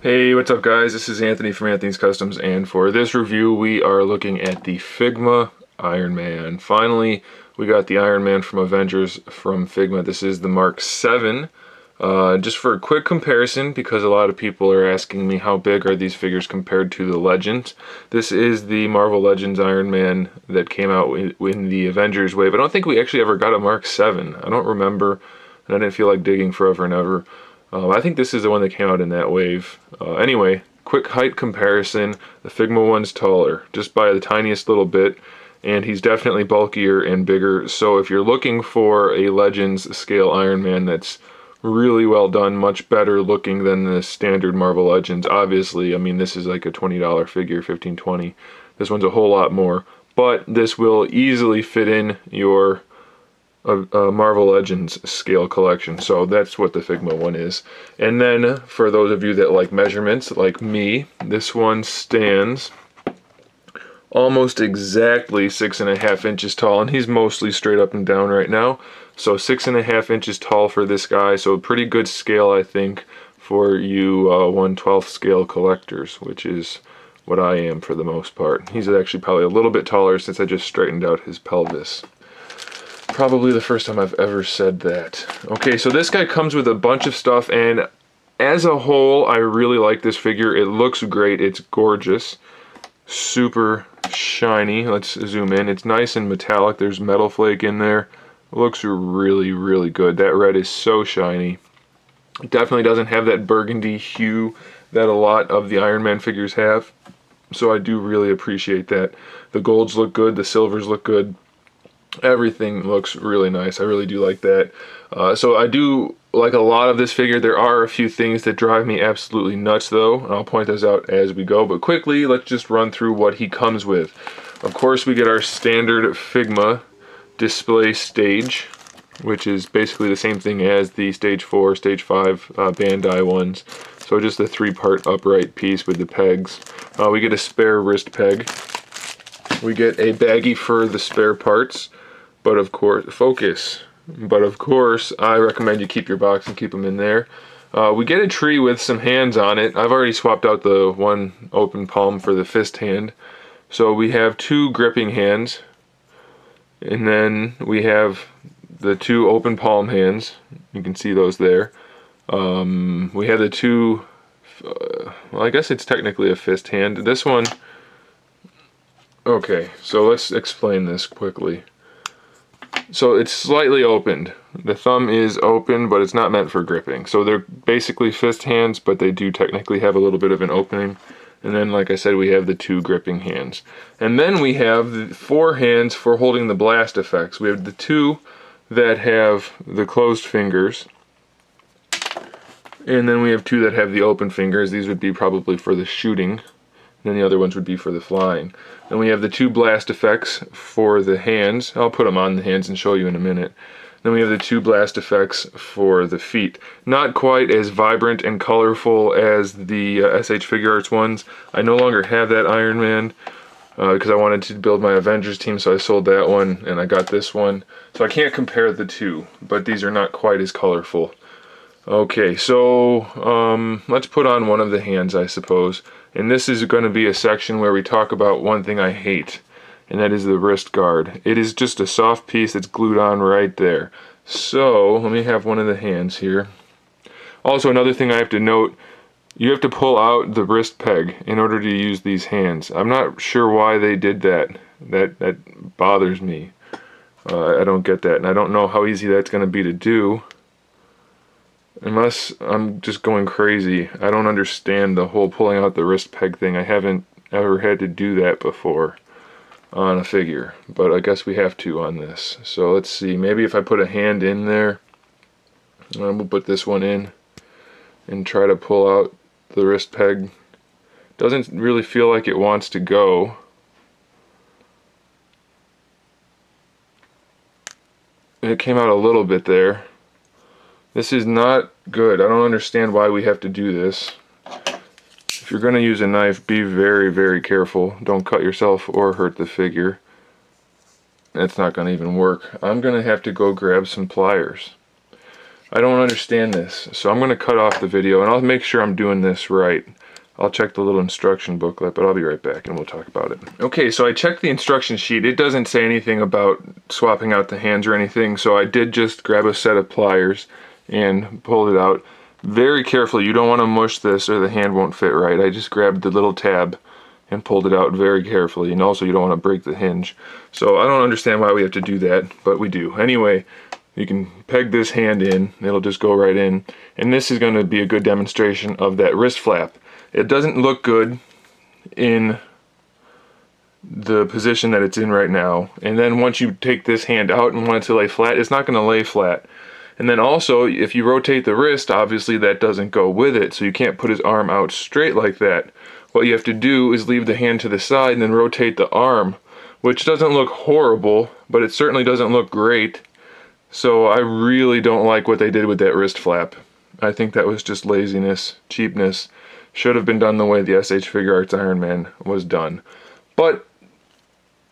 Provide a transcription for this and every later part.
Hey, what's up guys? This is Anthony from Anthony's Customs, and for this review we are looking at the Figma Iron Man. Finally, we got the Iron Man from Avengers from Figma. This is the Mark 7. Just for a quick comparison, because a lot of people are asking me how big are these figures compared to the Legends. This is the Marvel Legends Iron Man that came out in the Avengers wave. I don't think we actually ever got a Mark 7. I don't remember, and I didn't feel like digging forever and ever. I think this is the one that came out in that wave. Anyway, quick height comparison. The Figma one's taller, just by the tiniest little bit, and he's definitely bulkier and bigger. So if you're looking for a Legends scale Iron Man that's really well done, much better looking than the standard Marvel Legends, obviously, I mean, this is like a $20 figure, $15, $20. This one's a whole lot more, but this will easily fit in your Marvel Legends scale collection. So that's what the Figma one is. And then for those of you that like measurements like me, this one stands almost exactly 6.5 inches tall, and he's mostly straight up and down right now. So 6.5 inches tall for this guy, so a pretty good scale, I think, for you 1/12 scale collectors, which is what I am for the most part. He's actually probably a little bit taller since I just straightened out his pelvis. Probably the first time I've ever said that. Okay, so this guy comes with a bunch of stuff, and as a whole, I really like this figure. It looks great. It's gorgeous. Super shiny. Let's zoom in. It's nice and metallic. There's metal flake in there. It looks really, really good. That red is so shiny. It definitely doesn't have that burgundy hue that a lot of the Iron Man figures have. So I do really appreciate that. The golds look good. The silvers look good. Everything looks really nice. I really do like that. So I do like a lot of this figure. There are a few things that drive me absolutely nuts though, and I'll point those out as we go. But quickly, let's just run through what he comes with. Of course, we get our standard Figma display stage, which is basically the same thing as the Stage 4, Stage 5 Bandai ones. So just a 3-part upright piece with the pegs. We get a spare wrist peg. We get a baggie for the spare parts. But of course, I recommend you keep your box and keep them in there. We get a tree with some hands on it. I've already swapped out the one open palm for the fist hand. So we have 2 gripping hands. And then we have the 2 open palm hands. You can see those there. We have the 2, well, I guess it's technically a fist hand. This one, okay, so let's explain this quickly. So it's slightly opened. The thumb is open, but it's not meant for gripping. So they're basically fist hands, but they do technically have a little bit of an opening. And then, like I said, we have the 2 gripping hands. And then we have the 4 hands for holding the blast effects. We have the 2 that have the closed fingers. And then we have 2 that have the open fingers. These would be probably for the shooting. Then the other ones would be for the flying. Then we have the 2 blast effects for the hands. I'll put them on the hands and show you in a minute. Then we have the 2 blast effects for the feet. Not quite as vibrant and colorful as the SH Figuarts ones. I no longer have that Iron Man because I wanted to build my Avengers team, so I sold that one and I got this one. So I can't compare the 2, but these are not quite as colorful. Okay, so let's put on one of the hands, I suppose. And this is going to be a section where we talk about one thing I hate, and that is the wrist guard. It is just a soft piece that's glued on right there. So let me have one of the hands here. Also, another thing I have to note, you have to pull out the wrist peg in order to use these hands. I'm not sure why they did that. That bothers me. I don't get that, and I don't know how easy that's going to be to do. Unless I'm just going crazy. I don't understand the whole pulling out the wrist peg thing. I haven't ever had to do that before on a figure, but I guess we have to on this. So let's see, maybe if I put a hand in there, we'll put this one in and try to pull out the wrist peg. Doesn't really feel like it wants to go. It came out a little bit there. This is not good. I don't understand why we have to do this. If you're going to use a knife, be very, very careful. Don't cut yourself or hurt the figure. That's not going to even work. I'm going to have to go grab some pliers. I don't understand this. So I'm going to cut off the video and I'll make sure I'm doing this right. I'll check the little instruction booklet, but I'll be right back and we'll talk about it. Okay, so I checked the instruction sheet. It doesn't say anything about swapping out the hands or anything, so I did just grab a set of pliers and pulled it out. Very carefully, you don't want to mush this or the hand won't fit right. I just grabbed the little tab and pulled it out very carefully, and also you don't want to break the hinge. So I don't understand why we have to do that, but we do. Anyway, you can peg this hand in, it'll just go right in, and this is going to be a good demonstration of that wrist flap. It doesn't look good in the position that it's in right now, and then once you take this hand out and want it to lay flat, it's not going to lay flat. And then also, if you rotate the wrist, obviously that doesn't go with it, so you can't put his arm out straight like that. What you have to do is leave the hand to the side and then rotate the arm, which doesn't look horrible, but it certainly doesn't look great. So I really don't like what they did with that wrist flap. I think that was just laziness, cheapness. Should have been done the way the SH Figuarts Iron Man was done. But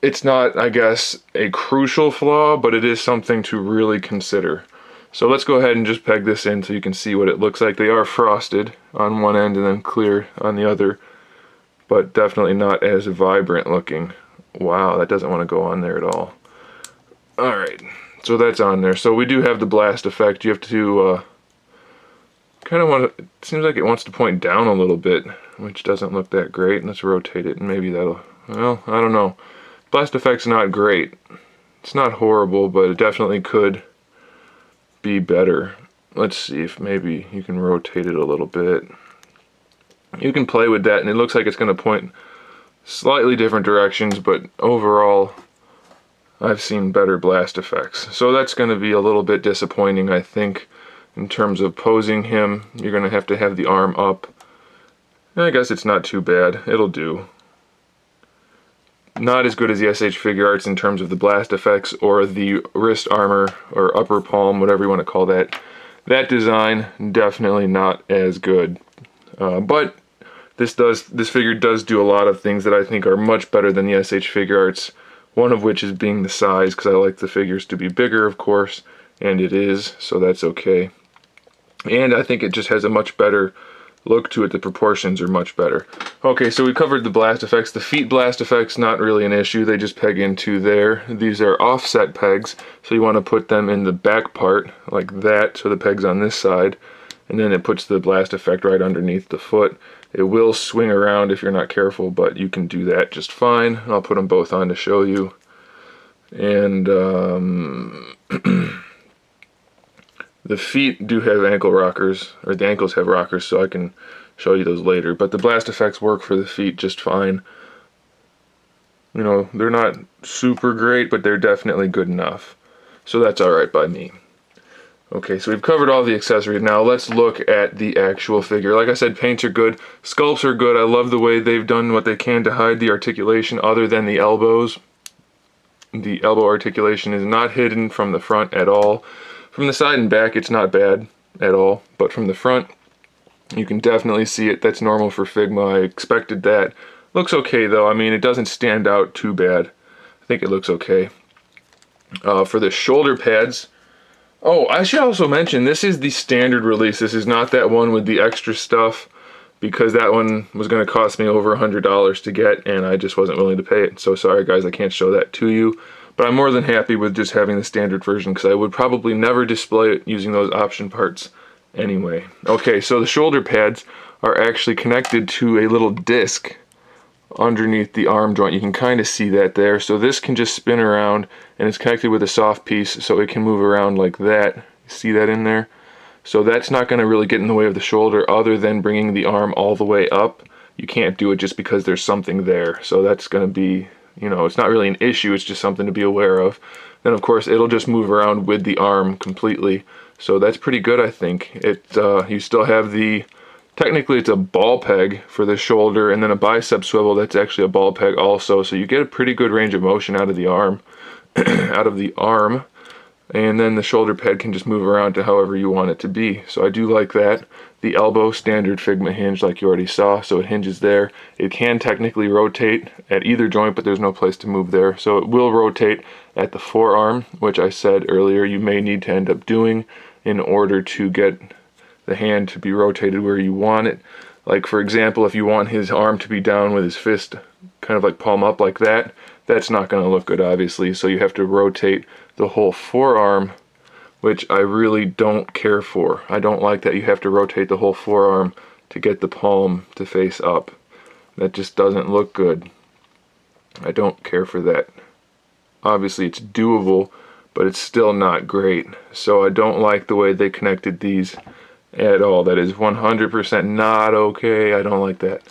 it's not, I guess, a crucial flaw, but it is something to really consider. So let's go ahead and just peg this in so you can see what it looks like. They are frosted on one end and then clear on the other, but definitely not as vibrant looking. Wow, that doesn't want to go on there at all. Alright, so that's on there. So we do have the blast effect. You have to kind of want to, it seems like it wants to point down a little bit, which doesn't look that great. Let's rotate it and maybe that'll, well, I don't know. Blast effect's not great. It's not horrible, but it definitely could be better. Let's see if maybe you can rotate it a little bit. You can play with that and it looks like it's going to point slightly different directions, but overall I've seen better blast effects. So that's going to be a little bit disappointing, I think, in terms of posing him. You're going to have the arm up. And I guess it's not too bad. It'll do. Not as good as the SH Figuarts in terms of the blast effects or the wrist armor or upper palm, whatever you want to call that. That design, definitely not as good. But this figure does do a lot of things that I think are much better than the SH Figuarts. One of which is being the size, because I like the figures to be bigger, of course, and it is, so that's okay. And I think it just has a much better look to it. The proportions are much better. Okay, so we covered the blast effects. The feet blast effects, not really an issue. They just peg into there. These are offset pegs, so you want to put them in the back part like that, so the peg's on this side, and then it puts the blast effect right underneath the foot. It will swing around if you're not careful, but you can do that just fine. I'll put them both on to show you. And the feet do have ankle rockers, or the ankles have rockers, so I can show you those later. But the blast effects work for the feet just fine. You know, they're not super great, but they're definitely good enough. So that's alright by me. Okay, so we've covered all the accessories. Now let's look at the actual figure. Like I said, paints are good, sculpts are good. I love the way they've done what they can to hide the articulation other than the elbows. The elbow articulation is not hidden from the front at all. From the side and back, it's not bad at all, but from the front, you can definitely see it. That's normal for Figma. I expected that. Looks okay though. I mean, it doesn't stand out too bad. I think it looks okay. For the shoulder pads, oh, I should also mention, this is the standard release. This is not that one with the extra stuff, because that one was going to cost me over $100 to get, and I just wasn't willing to pay it. So sorry guys, I can't show that to you. But I'm more than happy with just having the standard version, because I would probably never display it using those option parts anyway. Okay, so the shoulder pads are actually connected to a little disc underneath the arm joint. You can kind of see that there. So this can just spin around, and it's connected with a soft piece, so it can move around like that. See that in there? So that's not going to really get in the way of the shoulder other than bringing the arm all the way up. You can't do it just because there's something there. So that's going to be, you know, it's not really an issue, it's just something to be aware of. Then of course it'll just move around with the arm completely. So that's pretty good, I think. You still have the, technically it's a ball peg for the shoulder, and then a bicep swivel that's actually a ball peg also. So you get a pretty good range of motion out of the arm, and then the shoulder pad can just move around to however you want it to be. So I do like that. The elbow, standard Figma hinge like you already saw, so it hinges there. It can technically rotate at either joint, but there's no place to move there. So it will rotate at the forearm, which I said earlier you may need to end up doing in order to get the hand to be rotated where you want it. Like for example, if you want his arm to be down with his fist kind of like palm up like that, that's not going to look good obviously, so you have to rotate the whole forearm, which I really don't care for. I don't like that you have to rotate the whole forearm to get the palm to face up. That just doesn't look good. I don't care for that. Obviously it's doable, but it's still not great. So I don't like the way they connected these at all. That is 100% not okay. I don't like that.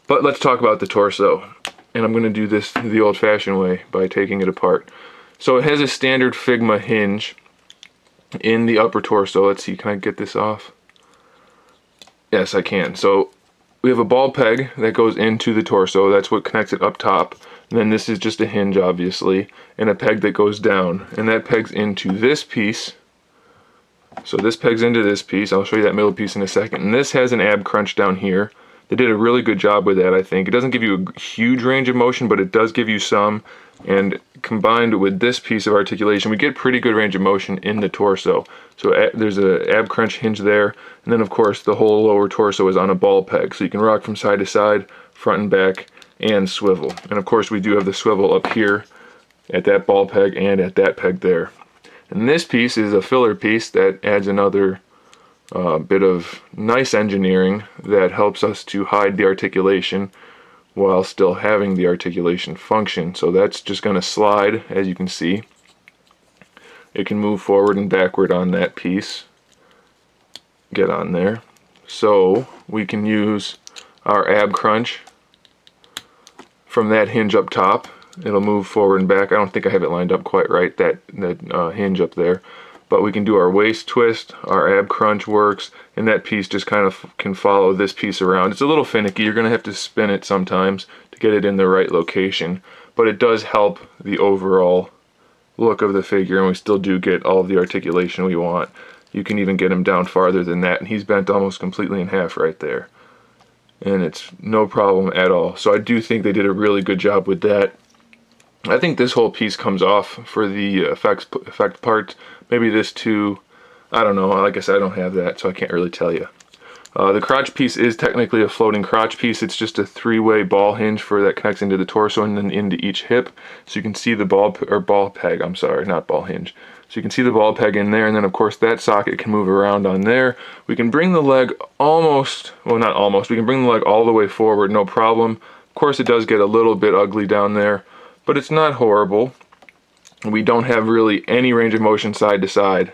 But let's talk about the torso. And I'm going to do this the old-fashioned way by taking it apart. So it has a standard Figma hinge in the upper torso. Let's see, can I get this off? Yes, I can. So we have a ball peg that goes into the torso. That's what connects it up top. And then this is just a hinge, obviously, and a peg that goes down. And that pegs into this piece. So this pegs into this piece. I'll show you that middle piece in a second. And this has an ab crunch down here. They did a really good job with that, I think. It doesn't give you a huge range of motion, but it does give you some. And combined with this piece of articulation, we get pretty good range of motion in the torso. So there's a ab crunch hinge there. And then, of course, the whole lower torso is on a ball peg. So you can rock from side to side, front and back, and swivel. And, of course, we do have the swivel up here at that ball peg and at that peg there. And this piece is a filler piece that adds another bit of nice engineering that helps us to hide the articulation while still having the articulation function. So that's just going to slide, as you can see. It can move forward and backward on that piece. Get on there. So we can use our ab crunch from that hinge up top. It'll move forward and back. I don't think I have it lined up quite right, that hinge up there. But we can do our waist twist, our ab crunch works, and that piece just kind of can follow this piece around. It's a little finicky. You're going to have to spin it sometimes to get it in the right location. But it does help the overall look of the figure, and we still do get all of the articulation we want. You can even get him down farther than that, and he's bent almost completely in half right there. And it's no problem at all. So I do think they did a really good job with that. I think this whole piece comes off for the effect part. Maybe this too. I don't know. Like I said, I don't have that, so I can't really tell you. The crotch piece is technically a floating crotch piece. It's just a three-way ball hinge that connects into the torso and then into each hip. So you can see the ball peg. I'm sorry, not ball hinge. So you can see the ball peg in there, and then of course that socket can move around on there. We can bring the leg almost, well not almost, we can bring the leg all the way forward, no problem. Of course it does get a little bit ugly down there, but it's not horrible. We don't have really any range of motion side to side.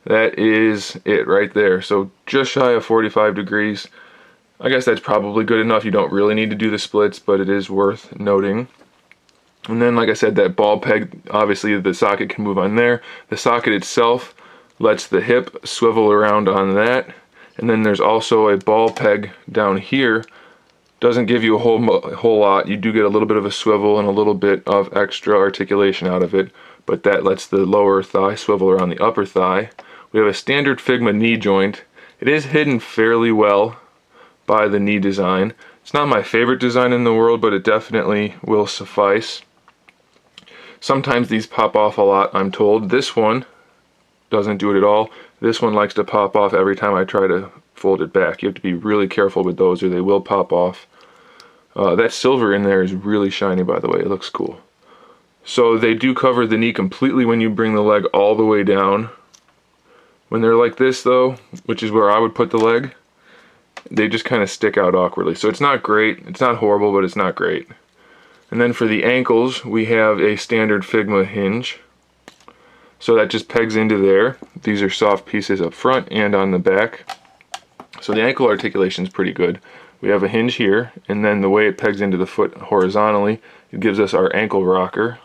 That is it right there. So just shy of 45 degrees. I guess that's probably good enough. You don't really need to do the splits, but it is worth noting. And then, like I said, that ball peg, obviously the socket can move on there. The socket itself lets the hip swivel around on that. And then there's also a ball peg down here. Doesn't give you a whole lot. You do get a little bit of a swivel and a little bit of extra articulation out of it, but that lets the lower thigh swivel around the upper thigh. We have a standard Figma knee joint. It is hidden fairly well by the knee design. It's not my favorite design in the world, but it definitely will suffice. Sometimes these pop off a lot, I'm told. This one doesn't do it at all. This one likes to pop off every time I try to fold it back. You have to be really careful with those or they will pop off. That silver in there is really shiny, by the way. It looks cool. So they do cover the knee completely when you bring the leg all the way down. When they're like this though, which is where I would put the leg, they just kind of stick out awkwardly. So it's not great. It's not horrible, but it's not great. And then for the ankles, we have a standard Figma hinge. So that just pegs into there. These are soft pieces up front and on the back. So the ankle articulation is pretty good. We have a hinge here, and then the way it pegs into the foot horizontally, it gives us our ankle rocker.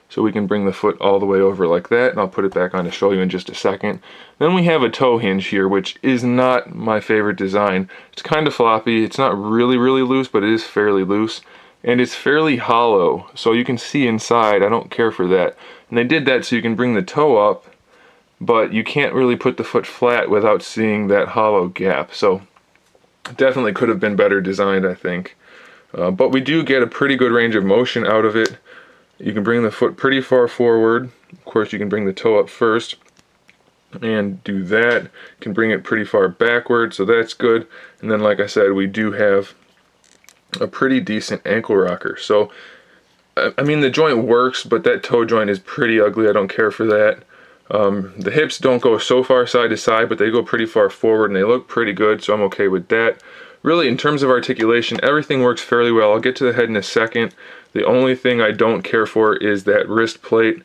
So we can bring the foot all the way over like that, and I'll put it back on to show you in just a second. Then we have a toe hinge here, which is not my favorite design. It's kind of floppy. It's not really loose, but it is fairly loose. And it's fairly hollow, so you can see inside. I don't care for that. And they did that so you can bring the toe up, but you can't really put the foot flat without seeing that hollow gap. So definitely could have been better designed, I think. But we do get a pretty good range of motion out of it. You can bring the foot pretty far forward. Of course, you can bring the toe up first. and do that. Can bring it pretty far backward, so that's good. And then, like I said, we do have a pretty decent ankle rocker. So I mean, the joint works, but that toe joint is pretty ugly. I don't care for that. The hips don't go so far side to side, but they go pretty far forward and they look pretty good, so I'm okay with that. Really, in terms of articulation, everything works fairly well. I'll get to the head in a second. The only thing I don't care for is that wrist plate.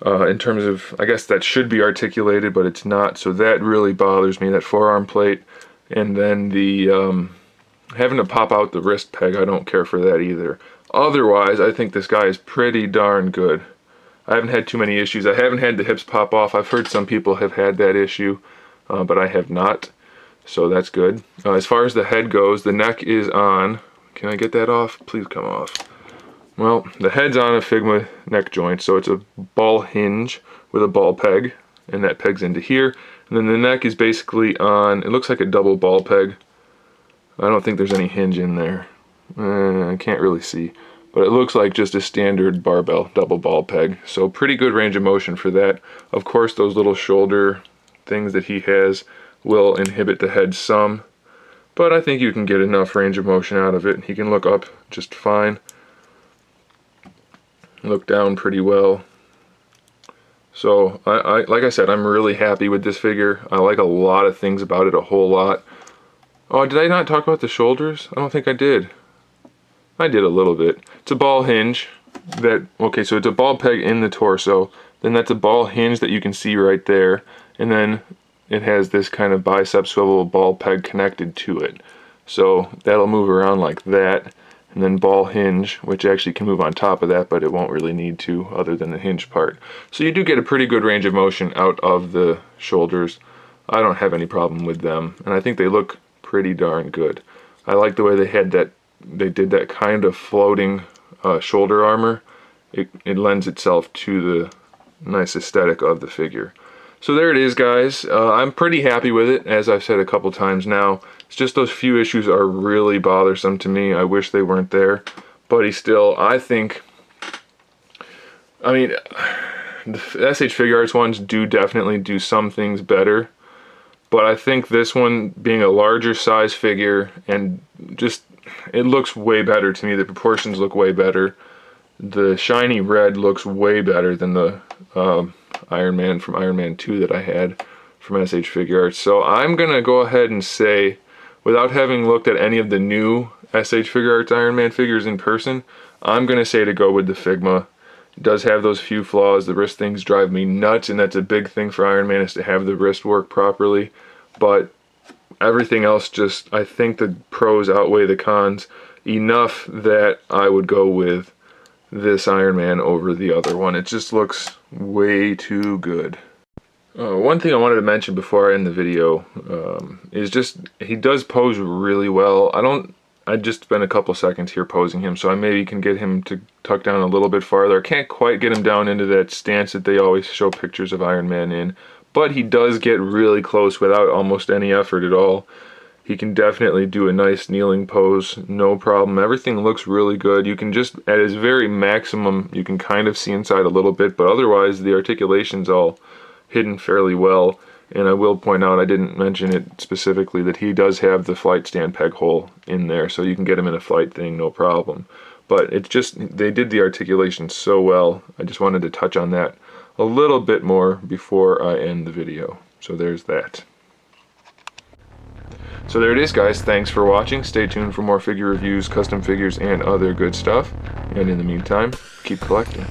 In terms of, I guess that should be articulated, but it's not, so that really bothers me, that forearm plate. And then the having to pop out the wrist peg, I don't care for that either. Otherwise, I think this guy is pretty darn good. I haven't had too many issues. I haven't had the hips pop off. I've heard some people have had that issue, but I have not, so that's good. As far as the head goes, the neck is on. Can I get that off? Please come off. Well, the head's on a Figma neck joint, so it's a ball hinge with a ball peg, and that pegs into here. And then the neck is basically on, it looks like a double ball peg. I don't think there's any hinge in there. I can't really see, but it looks like just a standard barbell double ball peg. So pretty good range of motion for that. Of course, those little shoulder things that he has will inhibit the head some, but I think you can get enough range of motion out of it. He can look up just fine, look down pretty well. So I like I said, I'm really happy with this figure. I like a lot of things about it, a whole lot. Oh, did I not talk about the shoulders? I don't think I did. I did a little bit. It's a ball hinge okay, so it's a ball peg in the torso, then that's a ball hinge that you can see right there, and then it has this kind of bicep swivel ball peg connected to it. So that'll move around like that, and then ball hinge, which actually can move on top of that, but it won't really need to other than the hinge part. So you do get a pretty good range of motion out of the shoulders. I don't have any problem with them, and I think they look pretty darn good. I like the way they did that kind of floating shoulder armor. It lends itself to the nice aesthetic of the figure. So there it is, guys. I'm pretty happy with it, as I've said a couple times now. It's just those few issues are really bothersome to me. I wish they weren't there, but I think, I mean, the SH Figuarts ones do definitely do some things better, but I think this one, being a larger size figure, and just, it looks way better to me. The proportions look way better. The shiny red looks way better than the Iron Man from Iron Man 2 that I had from SH Figuarts. So I'm going to go ahead and say, without having looked at any of the new SH Figuarts Iron Man figures in person, I'm going to say to go with the Figma. It does have those few flaws. The wrist things drive me nuts, and that's a big thing for Iron Man, is to have the wrist work properly. But everything else, just, I think the pros outweigh the cons enough that I would go with this Iron Man over the other one. It just looks way too good. One thing I wanted to mention before I end the video is just, he does pose really well. I just spent a couple seconds here posing him, so I maybe can get him to tuck down a little bit farther. I can't quite get him down into that stance that they always show pictures of Iron Man in, but he does get really close without almost any effort at all. He can definitely do a nice kneeling pose, no problem. Everything looks really good. You can just, at his very maximum, you can kind of see inside a little bit, but otherwise the articulation's all hidden fairly well. And I will point out, I didn't mention it specifically, that he does have the flight stand peg hole in there, so you can get him in a flight thing, no problem. But it's just, they did the articulation so well. I just wanted to touch on that a little bit more before I end the video. So there's that. So there it is, guys. Thanks for watching. Stay tuned for more figure reviews, custom figures, and other good stuff. And in the meantime, keep collecting.